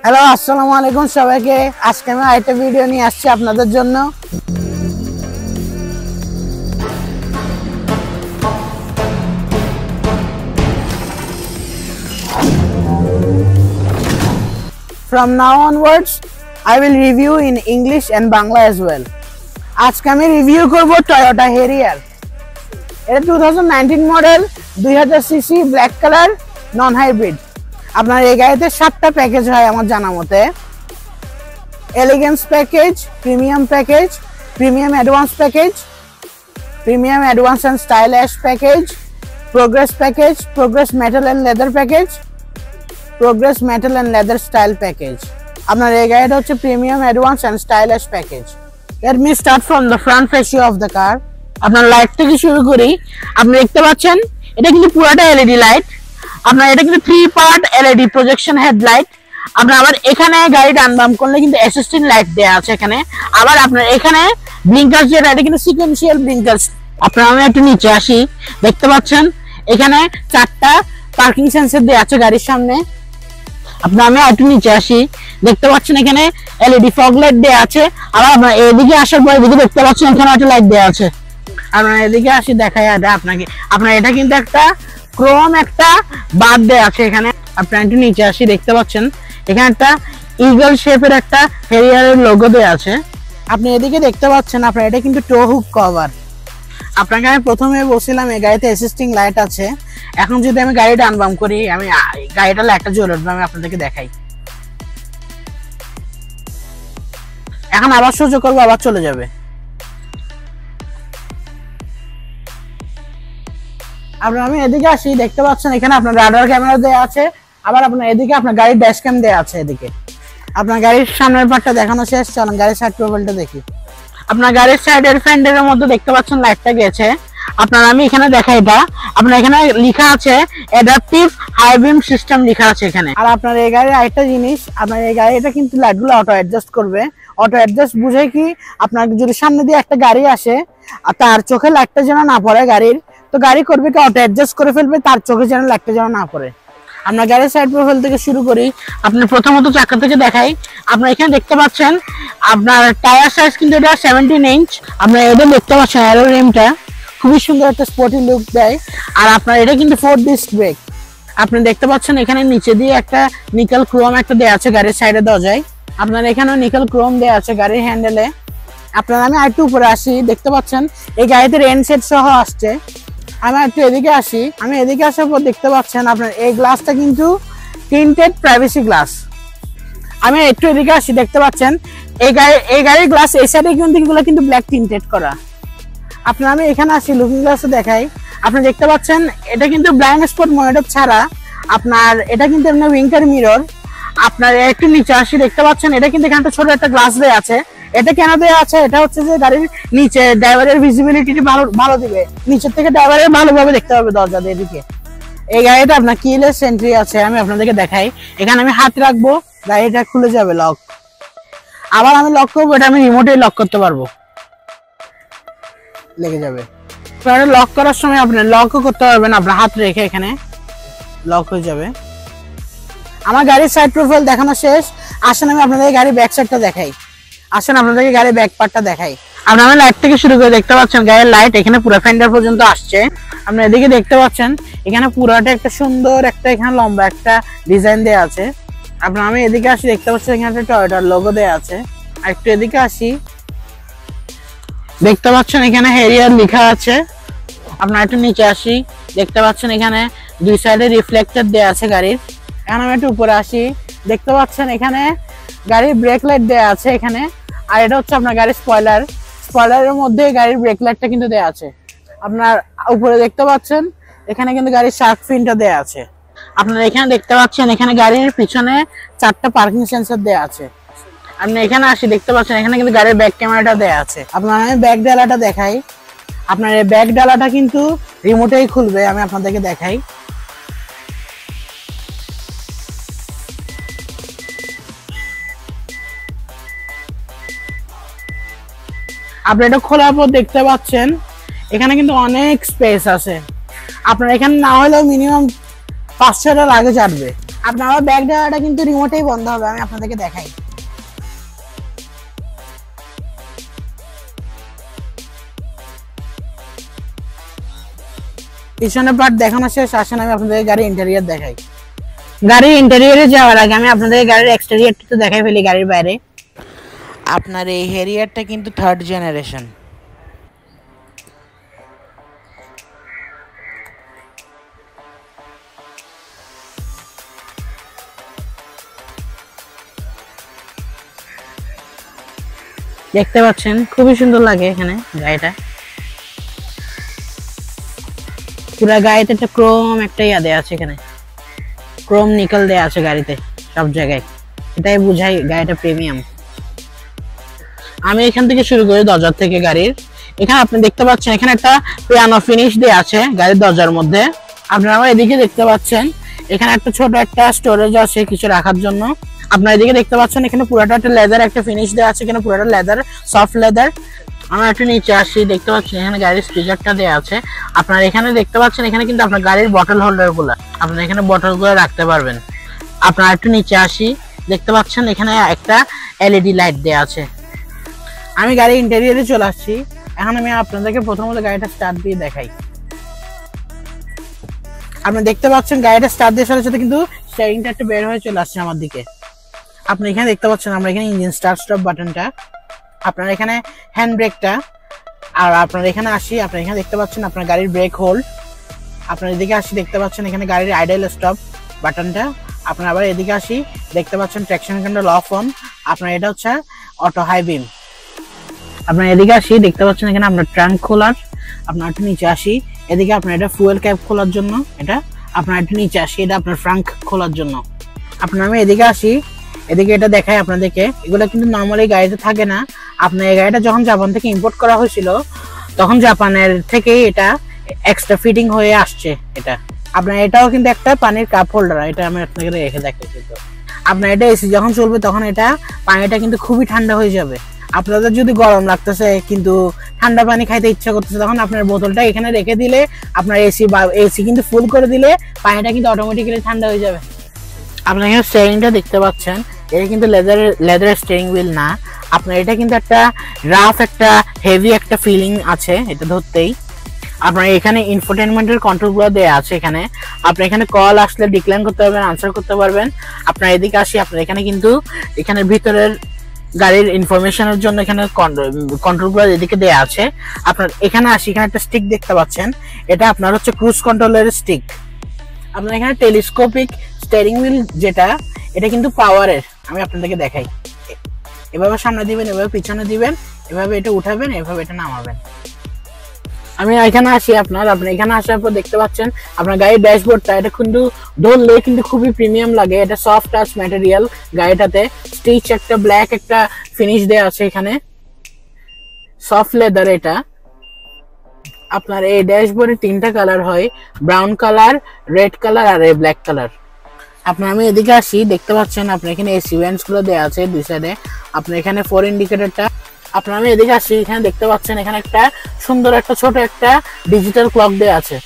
Hello, আসসালামু আলাইকুম সবাইকে। আজকে আমি আরেকটা ভিডিও নিয়ে আসছি আপনাদের জন্য। From now onwards, I will review in English and Bangla as well. আজকে আমি রিভিউ করব টয়োটা হেরিয়ার। এটা 2019 model, 2000 CC, black colour, non hybrid. আপনার এই গাড়িতে 7টা প্যাকেজ হয় আমার জানা মতে। Elegance package, premium package, premium advance package, premium advance and stylish package, progress package, progress metal and leather package, progress metal and leather style package. আপনার এই গাড়িটা হচ্ছে premium advance and stylish package. Let me start from the front facia of the car. আপনার light থেকে শুরু করি। আপনি দেখতে পাচ্ছেন এটা কিন্তু পুরোটা এলইডি লাইট। আপনার এটা কিন্তু 3 পার্ট এলইডি প্রজেকশন হেডলাইট। আপনার আবার এখানে গাড়ি ডান বাম করলে কিন্তু অ্যাসিস্ট্যান্ট লাইট দেওয়া আছে এখানে। আবার আপনার এখানে ব্লিঙ্কার্স যেটা, এটা কিন্তু সিকোয়েন্সিয়াল ব্লিঙ্কার্স। আপনার আমি একটু নিচে আসি, দেখতে পাচ্ছেন এখানে 4টা পার্কিং সেন্সর দেওয়া আছে গাড়ির সামনে। আপনার আমি একটু নিচে আসি, দেখতে পাচ্ছেন এখানে এলইডি ফগ লাইট দেওয়া আছে। আবার আপনার এদিকে আসার পর এদিকে দেখতে পাচ্ছেন এখানে একটা লাইট দেওয়া আছে। আপনার এদিকে আসি, দেখাই এটা আপনাকে। আপনার এটা কিন্তু একটা ক্রোম একটা বার দেওয়া আছে এখানে। আপনার একটু নিচে আসি, দেখতে পাচ্ছেন এখানে একটা ইগল শেপের একটা হেরিয়ারের লোগো দেওয়া আছে। আপনি এদিকে দেখতে পাচ্ছেন আপনার এটা কিন্তু টো হুক কভার। আপনাকে আমি প্রথমে বলছিলাম এই গাড়িতে অ্যাসিস্টিং লাইট আছে। এখন যদি আমি গাড়িটা আনবাম করি, আমি গাড়িটা লাইটটা জ্বলে উঠবে, আমি আপনাদেরকে দেখাই। এখন আবার সহ্য করবো, আবার চলে যাবে। আপনার আমি এদিকে আসি, দেখতে পাচ্ছেন এখানে আপনার রাডার ক্যামেরা দেওয়া আছে। আবার আপনার এদিকে আপনার গাড়ির ড্যাশ ক্যাম দেওয়া আছে। এদিকে আপনার গাড়ির সামনের পার্টটা দেখানো শেষ, চলেন গাড়ির সাইড প্রোফাইলটা দেখি। আপনার গাড়ির সাইডের ফেন্ডারের মধ্যে দেখতে পাচ্ছেন লাইটটা গেছে। আপনার আমি এখানে দেখাই এটা। আপনার এখানে লেখা আছে অ্যাডাপটিভ হাই বিম সিস্টেম লেখা আছে এখানে। আর আপনার এই গাড়ির আরেকটা জিনিস, আপনার এই গাড়িটা কিন্তু লাইটগুলো অটো অ্যাডজাস্ট করবে। অটো অ্যাডজাস্ট বুঝে কি, আপনার যদি সামনে দিয়ে একটা গাড়ি আসে আর তার চোখে লাইটটা যেন না পড়ে গাড়ির, তো গাড়ি করবে কি অটো অ্যাডজাস্ট করে ফেলবে, তার চোখে যেন লাইটটা যেন না পড়ে। আপনার গাড়ির সাইড প্রোফাইল থেকে শুরু করি। আপনার প্রথমত চাকা থেকে দেখাই। আপনার এখানে দেখতে পাচ্ছেন আপনার টায়ার সাইজ কিন্তু এটা 17 ইঞ্চ। আপনার এটা দেখতে পাচ্ছেন অ্যারো রিমটা খুবই সুন্দর একটা স্পোর্টি লুক দেয়। আর আপনার এটা কিন্তু 4 ডিস্ক ব্রেক। আপনি দেখতে পাচ্ছেন এখানে নিচে দিয়ে একটা নিকেল ক্রোম একটা দেওয়া আছে গাড়ির সাইডে দরজায়। আপনার এখানেও নিকেল ক্রোম দেওয়া আছে গাড়ির হ্যান্ডেলে। আপনার আমি আরেকটু উপরে আসি, দেখতে পাচ্ছেন এই গাড়িতে রেন সেট সহ আসছে। আমি একটু এদিকে আসি, আমি এদিকে আসার পর দেখতে পাচ্ছেন আপনার এই গ্লাসটা কিন্তু টিন্টেড প্রাইভেসি গ্লাস। আমি একটু এদিকে আসি, দেখতে পাচ্ছেন এই গাড়ির গ্লাস এই সাইডে কিন্তু ব্ল্যাক টিন্টেড করা। আপনার আমি এখানে আসি, লুকিং গ্লাসে দেখাই। আপনি দেখতে পাচ্ছেন এটা কিন্তু ব্লাইন্ড স্পট মনিটর ছাড়া। আপনার এটা কিন্তু এমনি উইঙ্কার মিরর। আপনার একটু নিচে আসি, দেখতে পাচ্ছেন এটা কিন্তু এখানে ছোট একটা গ্লাস দেওয়া আছে। এটা কেন দেওয়া আছে, এটা হচ্ছে যে গাড়ির নিচে ড্রাইভারের ভিজিবিলিটি ভালো দিবে। নিচের থেকে ড্রাইভারের ভালোভাবে দেখতে পাবে দরজা দিয়ে এদিকে। এই গাড়িটা আপনার কিলেস এন্ট্রি আছে, আমি আপনাদেরকে দেখাই। এখানে আমি হাত রাখবো, গাড়িটা খুলে যাবে লক। আবার আমি লক করবো, এটা আমি রিমোটে লক করতে পারবো, লেগে যাবে। লক করার সময় আপনি লকও করতে পারবেন, আপনার হাত রেখে এখানে লক হয়ে যাবে। আমার গাড়ির সাইড প্রোফাইল দেখানো শেষ। আসেন আমি আপনাদের গাড়ির ব্যাক সাইডটা দেখাই। আসেন আপনাদেরকে গাড়ির ব্যাক পার্টটা দেখাই। আপনারা লাইট থেকে শুরু করে দেখতে পাচ্ছেন গাড়ির লাইট এখানে পুরো ফেন্ডার পর্যন্ত আসছে। আপনারা এদিকে দেখতে পাচ্ছেন এখানে পুরোটা একটা সুন্দর একটা এখানে লম্বা একটা ডিজাইন দেওয়া আছে। আপনারা আমি এদিকে আসি, দেখতে পাচ্ছেন এখানে একটা টয়োটার লোগো দেওয়া আছে। আর একটু এদিকে আসি, দেখতে পাচ্ছেন এখানে হেরিয়ার লেখা আছে। আপনারা একটু নিচে আসি, দেখতে পাচ্ছেন এখানে 2 সাইডে রিফ্লেক্টর দেওয়া আছে গাড়ির। এখন আমি একটু উপরে আসি, দেখতে পাচ্ছেন এখানে গাড়ির ব্রেক লাইট দেওয়া আছে এখানে। আর এটা হচ্ছে আপনার গাড়ির স্পয়লারের মধ্যে গাড়ির ব্রেক লাইটটা কিন্তু দেওয়া আছে। আপনার উপরে দেখতে পাচ্ছেন এখানে কিন্তু গাড়ির শার্ক ফিনটা দেওয়া আছে। আপনারা এখানে দেখতে পাচ্ছেন এখানে গাড়ির পিছনে 4টা পার্কিং সেন্সর দেওয়া আছে। আপনি এখানে আসি, দেখতে পাচ্ছেন এখানে কিন্তু গাড়ির ব্যাক ক্যামেরাটা দেওয়া আছে। আপনার আমি ব্যাক ডালাটা দেখাই। আপনার এই ব্যাক ডালাটা কিন্তু রিমোটেই খুলবে, আমি আপনাদেরকে দেখাই। আপনি এটা খোলার পর দেখতে পাচ্ছেন এখানে কিন্তু অনেক স্পেস আছে। আপনার এখানে না হলেও মিনিমাম 5-6টা লাগেজ আসবে। আপনার ব্যাক দেওয়াটা কিন্তু রিমোটেই বন্ধ হবে, আমি আপনাদেরকে দেখাই। পিছনের পার্ট দেখানো শেষ, আসেন আমি আপনাদের গাড়ি ইন্টেরিয়র দেখাই। গাড়ির ইন্টেরিয়রে যাওয়ার আগে আমি আপনাদের গাড়ির এক্সটেরিয়রটা তো দেখাই ফেলি। গাড়ির বাইরে আপনার এই হ্যারিয়ারটা কিন্তু 3rd জেনারেশন। দেখতে পাচ্ছেন খুবই সুন্দর লাগে এখানে গাড়িটা। পুরা গাড়িতে একটা ক্রোম একটা ইয়া দেয়া আছে, এখানে ক্রোম নিকেল দেয়া আছে গাড়িতে সব জায়গায়, এটাই বোঝাই গাড়িটা প্রিমিয়াম। আমি এখান থেকে শুরু করি দরজার থেকে। গাড়ির এখানে আপনি দেখতে পাচ্ছেন এখানে একটা পিয়ানো ফিনিশ দেয়া আছে গাড়ির দরজার মধ্যে। আপনারা এদিকে দেখতে পাচ্ছেন এখানে একটা ছোট একটা স্টোরেজ আছে কিছু রাখার জন্য। আপনারা এদিকে দেখতে পাচ্ছেন এখানে পুরোটা একটা লেদার একটা ফিনিশ দেওয়া আছে, এখানে পুরোটা লেদার, সফট লেদার। আমরা একটু নিচে আসি, দেখতে পাচ্ছেন এখানে গাড়ির স্টিকারটা দেওয়া আছে। আপনারা এখানে দেখতে পাচ্ছেন এখানে কিন্তু আপনার গাড়ির বটল হোল্ডার গুলা, আপনারা এখানে বটল গুলো রাখতে পারবেন। আপনারা একটু নিচে আসি, দেখতে পাচ্ছেন এখানে একটা এলইডি লাইট দেওয়া আছে। আমি গাড়ির ইন্টেরিয়রে চলে আসছি, এখন আমি আপনাদেরকে প্রথমত গাড়িটা স্টার্ট দিয়ে দেখাই। আপনি দেখতে পাচ্ছেন গাড়িটা স্টার্ট দেওয়ার সাথে সাথে কিন্তু স্টিয়ারিংটা একটু বের হয়ে চলে আসছে আমার দিকে। আপনি এখানে দেখতে পাচ্ছেন আমরা এখানে ইঞ্জিন স্টার্ট স্টপ বাটনটা, আপনার এখানে হ্যান্ড ব্রেকটা, আর আপনার এখানে আসি আপনার এখানে দেখতে পাচ্ছেন আপনার গাড়ির ব্রেক হোল্ড। আপনার এদিকে আসি দেখতে পাচ্ছেন এখানে গাড়ির আইডল স্টপ বাটনটা। আপনার আবার এদিকে আসি দেখতে পাচ্ছেন ট্র্যাকশন কন্ট্রোল অফ অন, আপনার এটা হচ্ছে অটো হাই বিম। আপনার এদিকে আসি দেখতে পাচ্ছেন এখানে আপনার ট্রাঙ্ক খোলার। আপনার একটু নিচে আসি, এদিকে আপনার এটা ফুয়েল ক্যাপ খোলার জন্য, এটা আপনার একটু নিচে আসি এটা আপনার ফ্রাঙ্ক খোলার জন্য। আপনার আমি এদিকে আসি, এদিকে এটা দেখাই আপনাদেরকে, এগুলো কিন্তু নর্মালি গাড়িতে থাকে না। আপনার এই গাড়িটা যখন জাপান থেকে ইম্পোর্ট করা হয়েছিল তখন জাপানের থেকে এটা এক্সট্রা ফিটিং হয়ে আসছে। এটা আপনার এটাও কিন্তু একটা পানির কাপ হোল্ডার, এটা আমি আপনাকে রেখে দেখাচ্ছি। তো আপনার এটা এসি যখন চলবে তখন এটা পানিটা কিন্তু খুবই ঠান্ডা হয়ে যাবে। আপনাদের যদি গরম লাগতেছে কিন্তু ঠান্ডা পানি খাইতে ইচ্ছা করতেছে, তখন আপনার বোতলটা এখানে রেখে দিলে আপনার এসি কিন্তু ফুল করে দিলে পানিটা কিন্তু অটোমেটিক্যালি ঠান্ডা হয়ে যাবে। আপনার এখানে স্টিয়ারিংটা দেখতে পাচ্ছেন, এটা কিন্তু লেদার স্টিয়ারিং হুইল না, আপনার এটা কিন্তু একটা রাফ একটা হেভি একটা ফিলিং আছে এটা ধরতেই। আপনার এখানে ইনফোটেনমেন্টের কন্ট্রোলগুলো দেওয়া আছে এখানে। আপনি এখানে কল আসলে ডিক্লাইন করতে পারবেন, আনসার করতে পারবেন। আপনার এদিকে আসি, আপনার এখানে কিন্তু এখানে ভিতরের গাড়ির ইনফরমেশনের জন্য এখানে কন্ট্রোলগুলো এদিকে দেওয়া আছে। আপনার এখানে আসি, এখানে একটা স্টিক দেখতে পাচ্ছেন, এটা আপনার হচ্ছে ক্রুজ কন্ট্রোলের স্টিক। আপনার এখানে টেলিস্কোপিক স্টিয়ারিং হুইল যেটা, এটা কিন্তু পাওয়ারের। আমি আপনাদেরকে দেখাই, এভাবে সামনে দিবেন, এভাবে পিছনে দিবেন, এভাবে এটা উঠাবেন, এভাবে এটা নামাবেন। আমি এখানে আসি, আপনার এখানে আসার পর দেখতে পাচ্ছেন আপনার গাড়ির ড্যাশবোর্ডটা, এটা কিন্তু ধরলে কিন্তু খুবই প্রিমিয়াম লাগে। এটা সফট টাচ ম্যাটেরিয়াল, গাড়িটাতে স্টিচ একটা ব্ল্যাক একটা ফিনিশ দেওয়া আছে, এখানে সফট লেদার। এটা আপনার এই ড্যাশবোর্ডে 3টা কালার হয়, ব্রাউন কালার, রেড কালার আর ব্ল্যাক কালার। আপনার আমি এদিকে আসি, দেখতে পাচ্ছেন আপনার এখানে এসি ভেন্টস গুলো দেওয়া আছে দুই সাইডে। আপনার এখানে 4 ইন্ডিকেটরটা। আপনার আমি এদিকে আসি, এখানে দেখতে পাচ্ছেন এখানে একটা সুন্দর একটা ছোট একটা ডিজিটাল ক্লক দেওয়া আছে।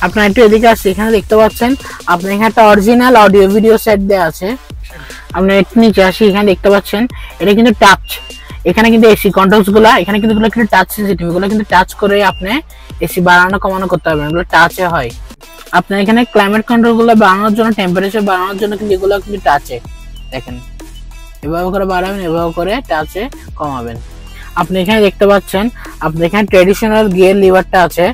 আপনার একটু এদিকে আসি, এখানে দেখতে পাচ্ছেন আপনার এখানে একটা অরিজিনাল অডিও ভিডিও সেট দেওয়া আছে। আপনার একটু নিচে আসি, এখানে দেখতে পাচ্ছেন এটা কিন্তু টাচ, এখানে কিন্তু এসি কন্ট্রোলস গুলা এখানে কিন্তু এগুলো কিন্তু টাচ সেনসিটিভ, এগুলো কিন্তু টাচ করে আপনি এসি বাড়ানো কমানো করতে পারবেন, এগুলো টাচে হয়। আপনার এখানে ক্লাইমেট কন্ট্রোল গুলো বাড়ানোর জন্য, টেম্পারেচার বাড়ানোর জন্য কিন্তু এগুলো কিন্তু টাচে, দেখেন এভাবে করে বাড়াবেন, এভাবে করে টাচে কমাবেন। আপনি এখানে দেখতে পাচ্ছেন আপনার এখানে ট্রেডিশনাল গিয়ার লিভারটা আছে।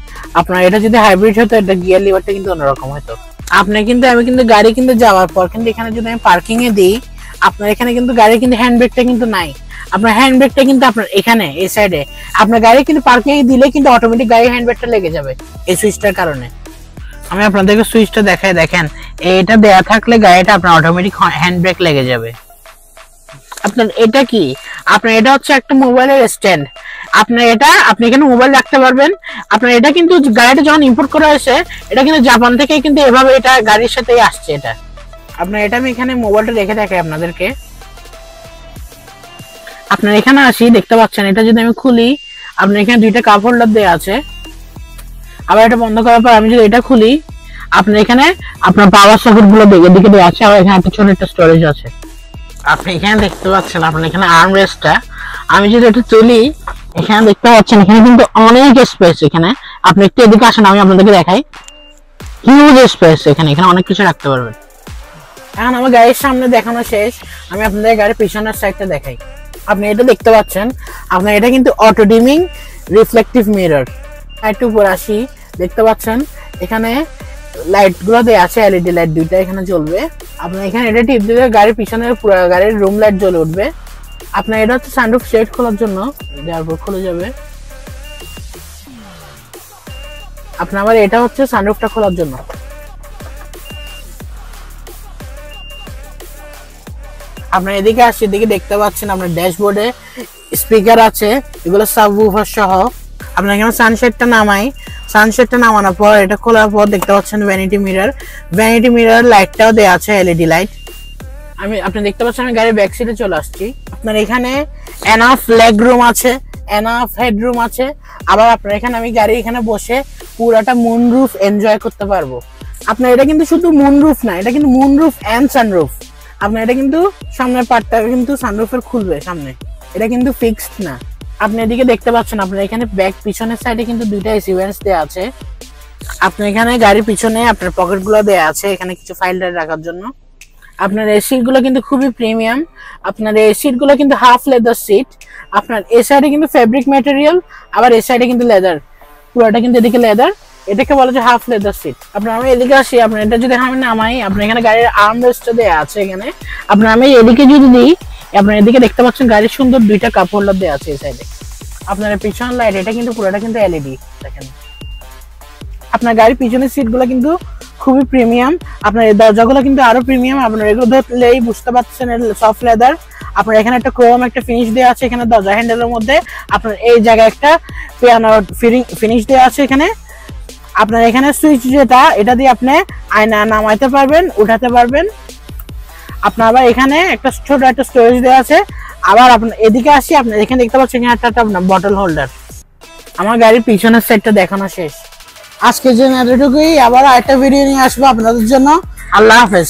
আপনার এটা যদি হাইব্রিড হতো এটা গিয়ার লিভারটা কিন্তু অন্যরকম হতো। আপনি কিন্তু আমি কিন্তু গাড়ি কিন্তু যাওয়ার পর কিন্তু এখানে যদি আমি পার্কিং এ দিই, আপনার এখানে কিন্তু গাড়ির কিন্তু হ্যান্ড ব্রেকটা কিন্তু নাই। আপনার হ্যান্ড ব্রেকটা কিন্তু আপনার এখানে এই সাইডে, আপনার গাড়ি কিন্তু পার্কিং এ দিলে কিন্তু অটোমেটিক গাড়ির হ্যান্ড ব্রেকটা লেগে যাবে এই সুইচটার কারণে। আমি আপনাদেরকে সুইচটা দেখাই, দেখেন এটা দেয়া থাকলে গাড়িটা আপনার অটোমেটিক হ্যান্ড ব্রেক লেগে যাবে। আপনার এটা কি, আপনার এটা হচ্ছে একটা মোবাইলের স্ট্যান্ড। আপনার এটা আপনি এখানে মোবাইল রাখতে পারবেন। আপনার এটা কিন্তু গাড়িটা যখন ইম্পোর্ট করা হয়েছে এটা কিন্তু জাপান থেকে কিন্তু এভাবে এটা গাড়ির সাথেই আসছে এটা। আপনার এটা আমি এখানে মোবাইলটা রেখে দেখাই আপনাদেরকে। আপনার এখানে আসি, দেখতে পাচ্ছেন এটা যদি আমি খুলি, আপনার এখানে 2টা কাপ হোল্ডার দেওয়া আছে। আবার এটা বন্ধ করার পর আমি যদি এটা খুলি, আপনার এখানে আপনার পাওয়ার সকেট গুলো এদিকে দেওয়া আছে, আর এখানে একটা ছোট একটা স্টোরেজ আছে। আপনি এখানে দেখতে পাচ্ছেন আপনার এখানে আর্ম রেস্টটা, আমি যদি এটা তুলি এখানে দেখতে পাচ্ছেন এখানে কিন্তু অনেক স্পেস। এখানে আপনি একটু এদিকে আসেন, আমি আপনাদেরকে দেখাই। হিউজ স্পেস, এখানে অনেক কিছু রাখতে পারবেন। এখন আমার গাড়ির সামনে দেখানো শেষ, আমি আপনাদের গাড়ির পিছনের সাইডটা দেখাই। আপনি এটা দেখতে পাচ্ছেন, আপনার এটা কিন্তু অটো ডিমিং রিফ্লেকটিভ মিরর। একটু উপর আসি, দেখতে পাচ্ছেন এখানে লাইট গুলো দেওয়া আছে, এলইডি লাইট দুইটা এখানে জ্বলবে। আপনার এখানে এটা টিপ দিলে গাড়ির পিছনের পুরো গাড়ির রুম লাইট জ্বলে উঠবে। আপনার এটা হচ্ছে সানরুফ সেট খোলার জন্য, দেওয়ার পর খুলে যাবে। আপনার আবার এটা হচ্ছে সানরুফটা খোলার জন্য। আপনার এদিকে আসছে, এদিকে দেখতে পাচ্ছেন আপনার ড্যাশবোর্ডে স্পিকার আছে, এগুলো সাবউফার সহ। আপনার এখানে সানশেডটা নামাই, সানশেডটা নামানোর পর এটা খোলার পর দেখতে পাচ্ছেন ভ্যানিটি মিরর। ভ্যানিটি মিরর লাইটটাও দেওয়া আছে, এলইডি লাইট। আপনি দেখতে পাচ্ছেন আমি গাড়ির ব্যাক সিটে চলে আসছি। আপনার এখানে এনাফ লেগ রুম আছে, এনাফ হেডরুম আছে। আবার আপনার এখানে আমি গাড়ি এখানে বসে পুরাটা মুনরুফ এনজয় করতে পারবো। আপনার এটা কিন্তু শুধু মুনরুফ না, এটা কিন্তু মুনরুফ এন্ড সানরুফ। আপনার এটা কিন্তু সামনের পার্টটা কিন্তু সানরুফের খুলবে সামনে, এটা কিন্তু ফিক্সড না। আপনি এদিকে দেখতে পাচ্ছেন আপনার এখানে ব্যাক পিছনের সাইডে কিন্তু দুইটা এসি ভেন্টস দেওয়া আছে। আপনার এখানে গাড়ির পিছনে আপনার পকেট গুলো দেওয়া আছে, এখানে কিছু ফাইল রাখার জন্য। আপনার এই সিট গুলো কিন্তু খুবই প্রিমিয়াম। আপনার এই সিট গুলো কিন্তু হাফ লেদার সিট। আপনার এই সাইডে কিন্তু ফেব্রিক ম্যাটেরিয়াল, আবার এই সাইডে কিন্তু লেদার, পুরোটা কিন্তু এদিকে লেদার, এটাকে বলা যায় হাফ লেদার সিট। আপনার আমি এদিকে আসি, আপনার এটা যদি আমি নামাই, আপনার এখানে গাড়ির আর্ম রেস্টটা দেওয়া আছে এখানে। আপনার আমি এদিকে যদি দিই, আপনার এদিকে দেখতে পাচ্ছেন গাড়ির সুন্দর দুইটা কাপ হোল্ডার দেওয়া আছে এই সাইডে। আপনার পিছন লাইট, এটা কিন্তু পুরোটা কিন্তু এলইডি দেখেন। আপনার গাড়ির পিছনের সিট গুলো কিন্তু খুবই প্রিমিয়াম। আপনার এই দরজাগুলো কিন্তু আরো প্রিমিয়াম। আপনার এগুলো ধরলেই বুঝতে পারছেন সফট লেদার। আপনার এখানে একটা ক্রোম একটা ফিনিশ দেওয়া আছে এখানে দরজা হ্যান্ডেলের মধ্যে। আপনার এই জায়গায় একটা পিয়ানো ফিনিশ দেওয়া আছে এখানে। আপনার এখানে সুইচ যেটা, এটা দিয়ে আপনি আয়না নামাইতে পারবেন, উঠাতে পারবেন। আপনার আবার এখানে একটা ছোট একটা স্টোরেজ দেওয়া আছে। আবার আপনার এদিকে আসি, আপনার এখানে দেখতে পাচ্ছেন একটা বটল হোল্ডার। আমার গাড়ির পিছনের সাইডটা দেখানো শেষ। আজকের জন্য এতটুকুই, আবার আরেকটা ভিডিও নিয়ে আসবো আপনাদের জন্য। আল্লাহ হাফেজ।